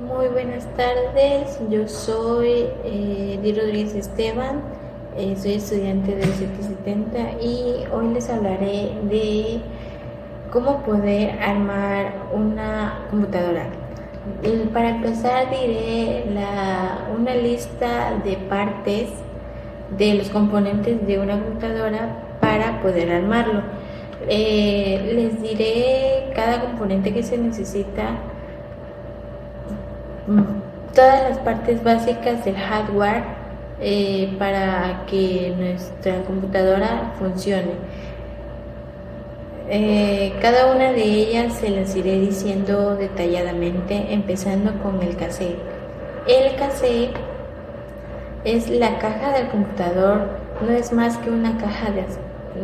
Muy buenas tardes, yo soy Di Rodríguez Esteban, soy estudiante del 770 y hoy les hablaré de cómo poder armar una computadora. Para empezar diré una lista de partes de los componentes de una computadora para poder armarlo. Les diré cada componente que se necesita, todas las partes básicas del hardware para que nuestra computadora funcione. Cada una de ellas se las iré diciendo detalladamente, empezando con el cassette. El cassette es la caja del computador, no es más que una caja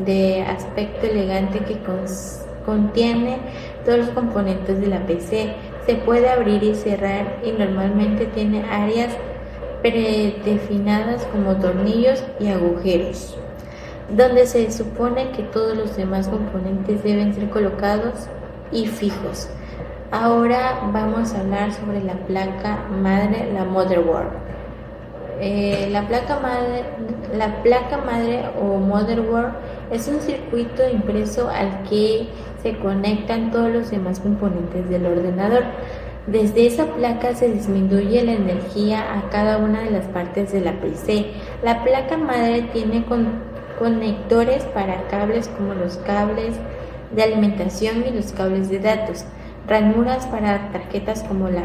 de aspecto elegante que contiene todos los componentes de la PC. Se puede abrir y cerrar y normalmente tiene áreas predefinidas como tornillos y agujeros, donde se supone que todos los demás componentes deben ser colocados y fijos. Ahora vamos a hablar sobre la placa madre, la motherboard. La placa madre o motherboard es un circuito impreso al que se conectan todos los demás componentes del ordenador. Desde esa placa se disminuye la energía a cada una de las partes de la PC. La placa madre tiene conectores para cables como los cables de alimentación y los cables de datos, ranuras para tarjetas como la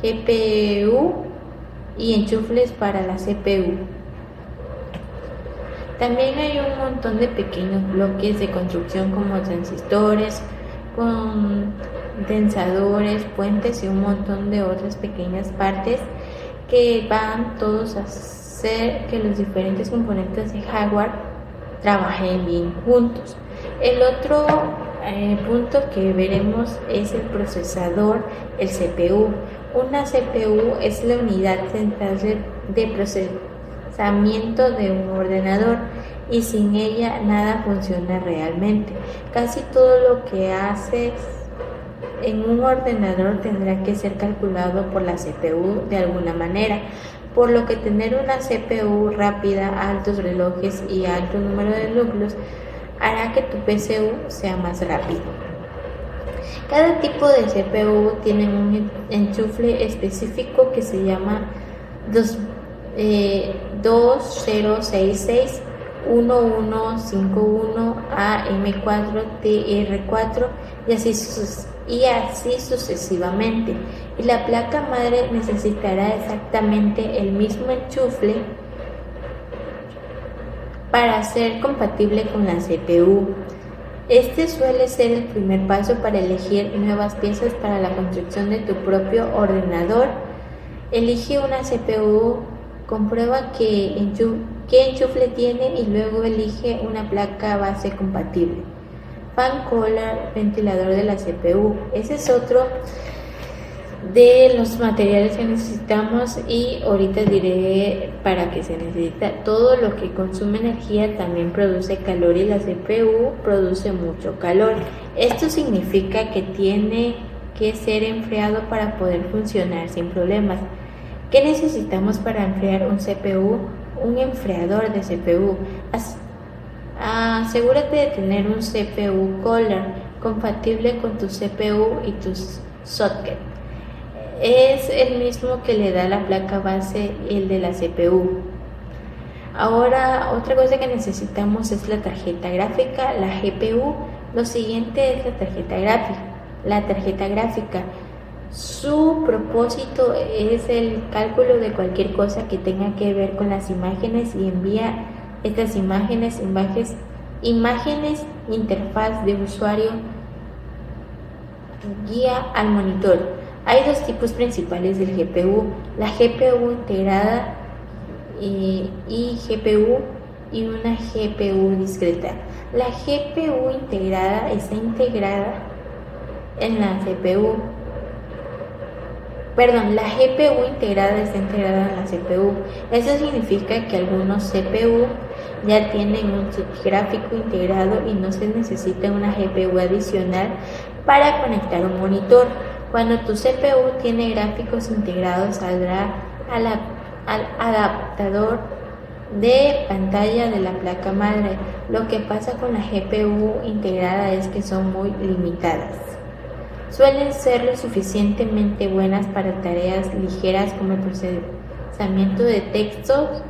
GPU y enchufles para la CPU. También hay un montón de pequeños bloques de construcción como transistores, condensadores, puentes y un montón de otras pequeñas partes que van todos a hacer que los diferentes componentes de hardware trabajen bien juntos. El otro punto que veremos es el procesador, el CPU. Una CPU es la unidad central de procesamiento de un ordenador y sin ella nada funciona realmente. Casi todo lo que haces en un ordenador tendrá que ser calculado por la CPU de alguna manera, por lo que tener una CPU rápida, altos relojes y alto número de núcleos hará que tu PCU sea más rápido. Cada tipo de CPU tiene un enchufle específico que se llama 2066 1151 AM4TR4 y así sucesivamente. Y la placa madre necesitará exactamente el mismo enchufle para ser compatible con la CPU. Este suele ser el primer paso para elegir nuevas piezas para la construcción de tu propio ordenador. Elige una CPU, comprueba qué enchufle tiene y luego elige una placa base compatible. Fan cooler, ventilador de la CPU. Ese es otro de los materiales que necesitamos y ahorita diré para qué se necesita. Todo lo que consume energía también produce calor y la CPU produce mucho calor. Esto significa que tiene que ser enfriado para poder funcionar sin problemas. ¿Qué necesitamos para enfriar un CPU? Un enfriador de CPU. Asegúrate de tener un CPU cooler compatible con tu CPU y tus sockets. Es el mismo que le da la placa base, el de la CPU. Ahora, otra cosa que necesitamos es la tarjeta gráfica, la GPU. Lo siguiente es la tarjeta gráfica. La tarjeta gráfica, su propósito es el cálculo de cualquier cosa que tenga que ver con las imágenes y envía estas imágenes, interfaz de usuario, guía al monitor. Hay dos tipos principales del GPU, la GPU integrada y GPU y una GPU discreta. La GPU integrada está integrada en la CPU. La GPU integrada está integrada en la CPU. Eso significa que algunos CPU ya tienen un chip gráfico integrado y no se necesita una GPU adicional para conectar un monitor. Cuando tu CPU tiene gráficos integrados, saldrá al adaptador de pantalla de la placa madre. Lo que pasa con la GPU integrada es que son muy limitadas. Suelen ser lo suficientemente buenas para tareas ligeras como el procesamiento de textos,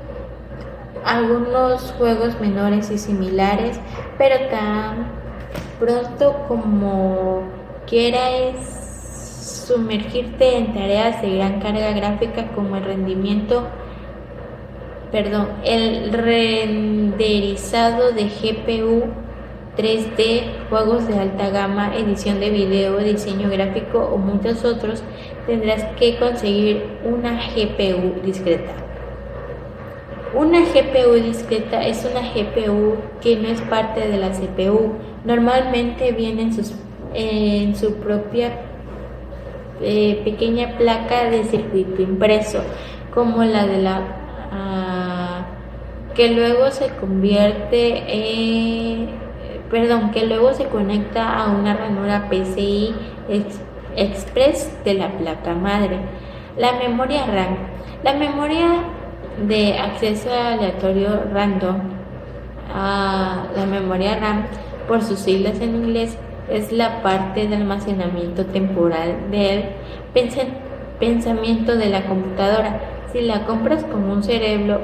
algunos juegos menores y similares, pero tan pronto como quieras sumergirte en tareas de gran carga gráfica como el renderizado de GPU 3D, juegos de alta gama, edición de video, diseño gráfico o muchos otros, tendrás que conseguir una GPU discreta. Una GPU discreta es una GPU que no es parte de la CPU. Normalmente viene en su propia pequeña placa de circuito impreso, como la de que luego se conecta a una ranura PCI Express de la placa madre. La memoria RAM. La memoria de acceso aleatorio random, la memoria RAM, por sus siglas en inglés, es la parte de almacenamiento temporal del pensamiento de la computadora. Si la compras con un cerebro,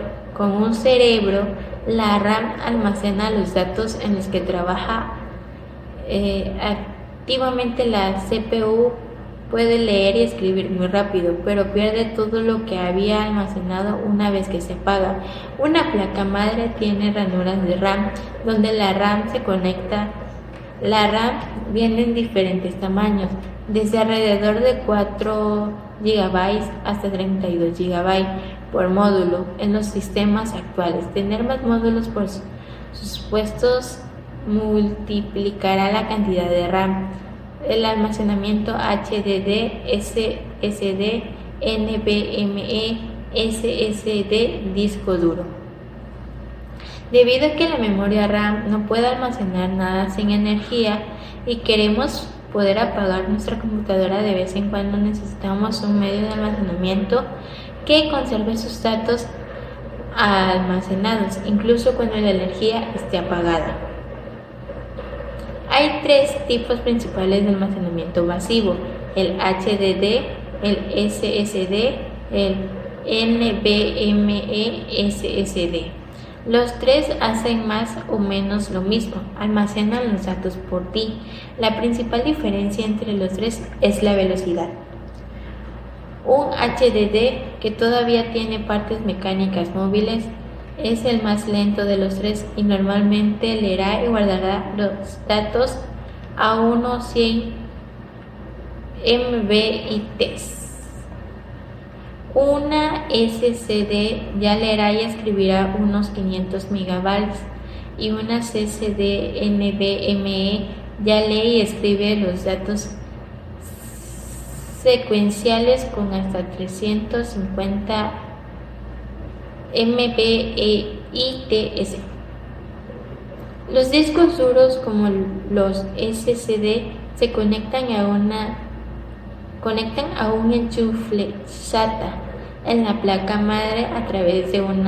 la RAM almacena los datos en los que trabaja activamente. La CPU puede leer y escribir muy rápido, pero pierde todo lo que había almacenado una vez que se apaga. Una placa madre tiene ranuras de RAM donde la RAM se conecta. La RAM viene en diferentes tamaños, desde alrededor de 4 GB hasta 32 GB por módulo. En los sistemas actuales, tener más módulos por sus puestos multiplicará la cantidad de RAM. El almacenamiento HDD, SSD, NVMe, SSD, disco duro. Debido a que la memoria RAM no puede almacenar nada sin energía y queremos poder apagar nuestra computadora de vez en cuando, necesitamos un medio de almacenamiento que conserve sus datos almacenados, incluso cuando la energía esté apagada. Hay 3 tipos principales de almacenamiento masivo: el HDD, el SSD, el NVMe SSD. Los 3 hacen más o menos lo mismo, almacenan los datos por ti. La principal diferencia entre los 3 es la velocidad. Un HDD, que todavía tiene partes mecánicas móviles, es el más lento de los 3 y normalmente leerá y guardará los datos a unos 100 MB/s. Una SSD ya leerá y escribirá unos 500 MB y una CCD NVMe ya lee y escribe los datos secuenciales con hasta 350 MB/s. Los discos duros, como los SSD, se conectan a un enchufe SATA en la placa madre a través de un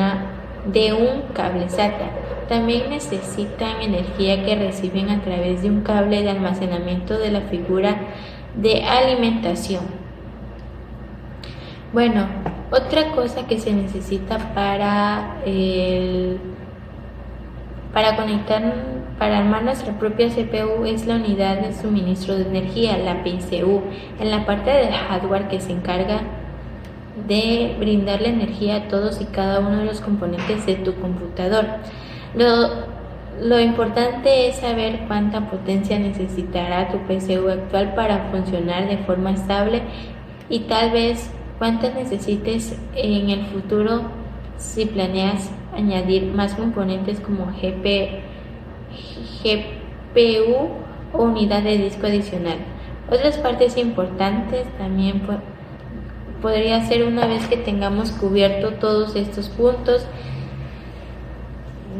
cable SATA. También necesitan energía que reciben a través de un cable de almacenamiento de la figura de alimentación. Bueno, otra cosa que se necesita para armar nuestra propia CPU es la unidad de suministro de energía, la PCU, en la parte del hardware que se encarga de brindarle energía a todos y cada uno de los componentes de tu computador. Lo importante es saber cuánta potencia necesitará tu PCU actual para funcionar de forma estable y tal vez cuántas necesites en el futuro si planeas añadir más componentes como GPU o unidad de disco adicional. Otras partes importantes también podría ser, una vez que tengamos cubierto todos estos puntos,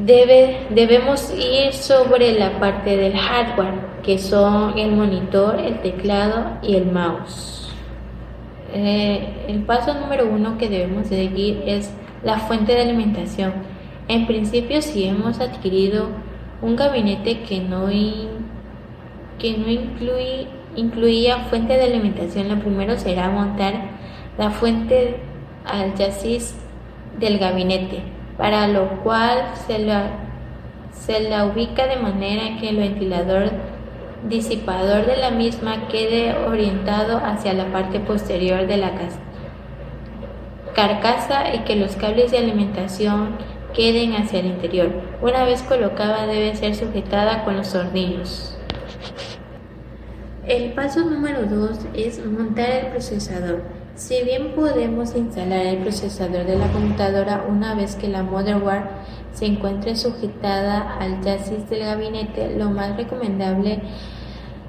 debemos ir sobre la parte del hardware, que son el monitor, el teclado y el mouse. El paso número 1 que debemos seguir es la fuente de alimentación. En principio, si hemos adquirido un gabinete que no incluía fuente de alimentación, lo primero será montar la fuente al chasis del gabinete, para lo cual se la ubica de manera que el ventilador disipador de la misma quede orientado hacia la parte posterior de la carcasa y que los cables de alimentación queden hacia el interior. Una vez colocada, debe ser sujetada con los tornillos. El paso número 2 es montar el procesador. Si bien podemos instalar el procesador de la computadora una vez que la motherboard se encuentre sujetada al chasis del gabinete, lo más recomendable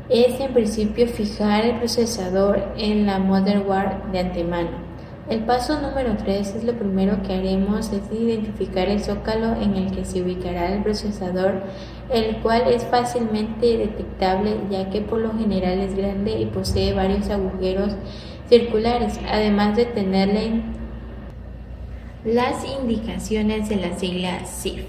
es en principio fijar el procesador en la motherboard de antemano. El paso número 3 es lo primero que haremos, es identificar el zócalo en el que se ubicará el procesador, el cual es fácilmente detectable ya que por lo general es grande y posee varios agujeros circulares, además de tenerle las indicaciones de la sigla SIF.